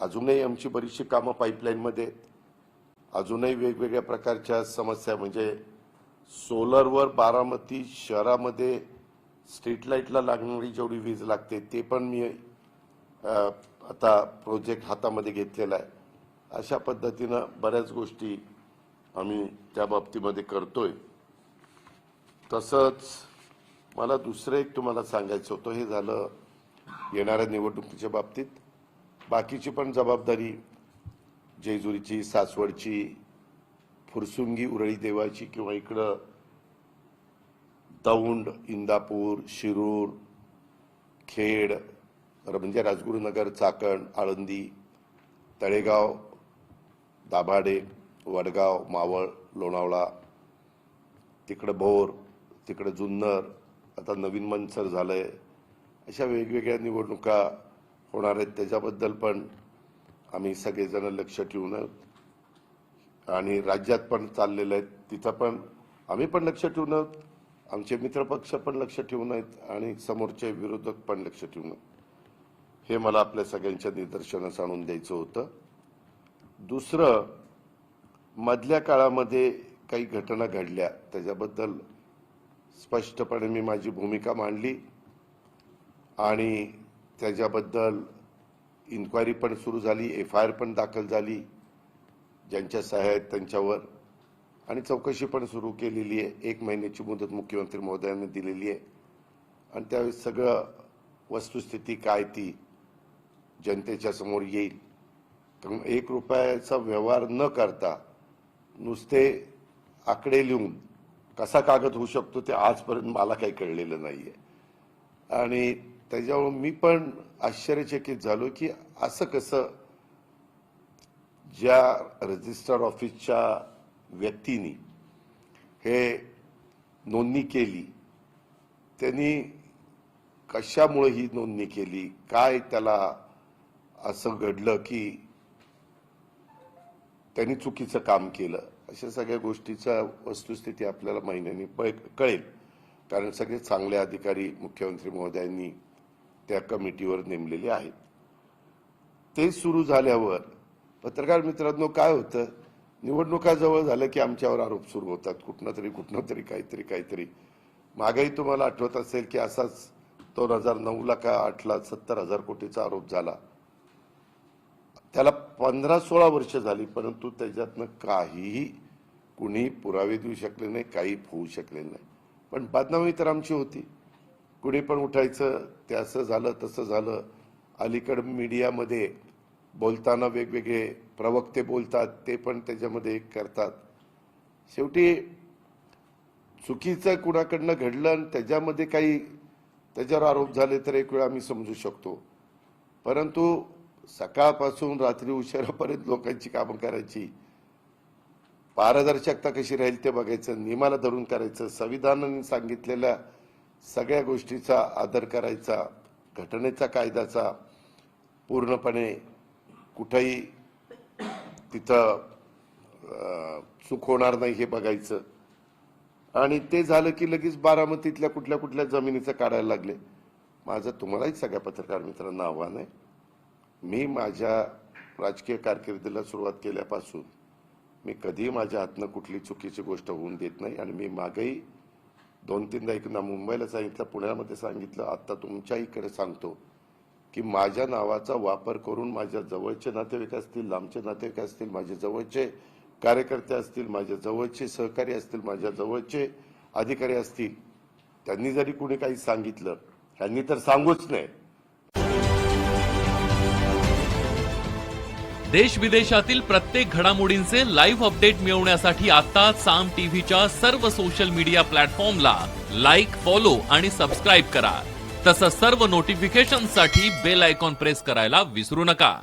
अजूनही आमची बरीचशी कामं पाईपलाईनमध्ये आहेत. अजूनही वेगवेगळ्या प्रकारच्या समस्या म्हणजे सोलरवर बारामती शहरामध्ये स्ट्रीट लाईटला लागणारी जेवढी वीज लागते ते पण मी आता प्रोजेक्ट हातामध्ये घेतलेला आहे. अशा पद्धतीनं बऱ्याच गोष्टी आम्ही त्या बाबतीमध्ये करतोय. तसंच मला दुसरं एक तुम्हाला सांगायचं होतं, हे झालं येणाऱ्या निवडणुकीच्या बाबतीत. बाकीची पण जबाबदारी जेजुरीची, सासवडची, फुरसुंगी उरळी देवाची किंवा इकडं दौंड, इंदापूर, शिरूर, खेड म्हणजे राजगुरुनगर, चाकण, आळंदी, तळेगाव, दाभाडे, वडगाव, मावळ, लोणावळा, तिकडं भोर, तिकडं जुन्नर, आता नवीन मनसर झालंय. अशा वेगवेगळ्या निवडणुका होणार आहेत. त्याच्याबद्दल पण आम्ही सगळेजण लक्ष ठेवून आणि राज्यात पण चाललेलं आहे तिथं पण आम्ही पण लक्ष ठेवून, आमचे मित्रपक्ष पण लक्ष ठेवून आहेत आणि समोरचे विरोधक पण लक्ष ठेवून. हे मला आपल्या सगळ्यांच्या निदर्शनास आणून द्यायचं होतं. दुसरं, मधल्या काळामध्ये काही घटना घडल्या त्याच्याबद्दल स्पष्टपणे मी माझी भूमिका मांडली आणि त्याच्याबद्दल इन्क्वायरी पण सुरू झाली, FIR पण दाखल झाली ज्यांच्या सह्या आहेत त्यांच्यावर, आणि चौकशी पण सुरू केलेली आहे. 1 महिन्याची मुदत मुख्यमंत्री महोदयांनी दिलेली आहे आणि त्यावेळेस सगळं वस्तुस्थिती काय ती जनतेच्या समोर येईल. कारण 1 रुपयाचा व्यवहार न करता नुसते आकडे लिहून कसा कागद होऊ शकतो ते आजपर्यंत मला काही कळलेलं नाहीये. आणि त्याच्यामुळे मी पण आश्चर्यचकित झालो की असं कसं ज्या रजिस्टर ऑफिसच्या व्यक्तींनी हे नोंदणी केली त्यांनी कशामुळे ही नोंदणी केली, काय त्याला असं घडलं की त्यांनी चुकीचं काम केलं. अशा सगळ्या गोष्टीचा वस्तुस्थिती आपल्याला महिन्यांनी कळेल, कारण सगळे चांगले अधिकारी मुख्यमंत्री महोदयांनी त्या कमिटीवर नेमलेले आहेत. ते सुरू झाल्यावर पत्रकार मित्रांनो काय होतं, निवडणुका जवळ झाल्या की आमच्यावर आरोप सुरू होतात, कुठनं तरी काहीतरी. मागेही तुम्हाला आठवत असेल की असाच 2009ला का 8ला 70,000 कोटीचा आरोप झाला. त्याला 15-16 वर्ष झाली, परंतु त्याच्यातनं काहीही कुणी पुरावे देऊ शकले नाही, काही होऊ शकले नाही. पण बदनामी तर आमची होती. कुणी पण उठायचं, ते असं झालं तसं झालं. अलीकड मीडियामध्ये बोलताना वेगवेगळे प्रवक्ते बोलतात, ते पण त्याच्यामध्ये करतात. शेवटी चुकीचं कुणाकडनं घडलं आणि त्याच्यामध्ये काही त्याच्यावर आरोप झाले तर एक वेळ आम्ही समजू शकतो, परंतु सकाळपासून रात्री उशिरापर्यंत लोकांची कामं करायची, पारदर्शकता कशी राहील ते बघायचं, नियमाला धरून करायचं, संविधानाने सांगितलेल्या सगळ्या गोष्टीचा आदर करायचा, घटनेचा कायद्याचा पूर्णपणे कुठेही तिथं चूक होणार नाही हे बघायचं. आणि ते झालं की लगेच बारामतीतल्या कुठल्या जमिनीचं काढायला लागले. माझं तुम्हालाही सगळ्या पत्रकार मित्रांना आव्हान आहे, मी माझ्या राजकीय कारकिर्दीला सुरुवात केल्यापासून मी कधीही माझ्या हातनं कुठली चुकीची गोष्ट होऊन देत नाही. आणि मी मागेही 2-3दा एकदा मुंबईला सांगितलं, पुण्यामध्ये सांगितलं, आता तुमच्या इकडे सांगतो की माझ्या नावाचा वापर करून माझ्या जवळचे नातेवाईक असतील, लांबचे नातेवाईक असतील, माझे जवळचे कार्यकर्ते असतील, माझ्या जवळचे सहकारी असतील, माझ्या जवळचे अधिकारी असतील, त्यांनी जरी कुणी काही सांगितलं, त्यांनी तर सांगूच नाही. देश विदेशातील प्रत्येक घडामोडींचे लाईव्ह अपडेट मिळवण्यासाठी आता साम टीव्हीच्या सर्व सोशल मीडिया प्लॅटफॉर्मला लाईक, फॉलो आणि सबस्क्राईब करा. तसंच सर्व नोटिफिकेशनसाठी बेल आयकॉन प्रेस करायला विसरू नका.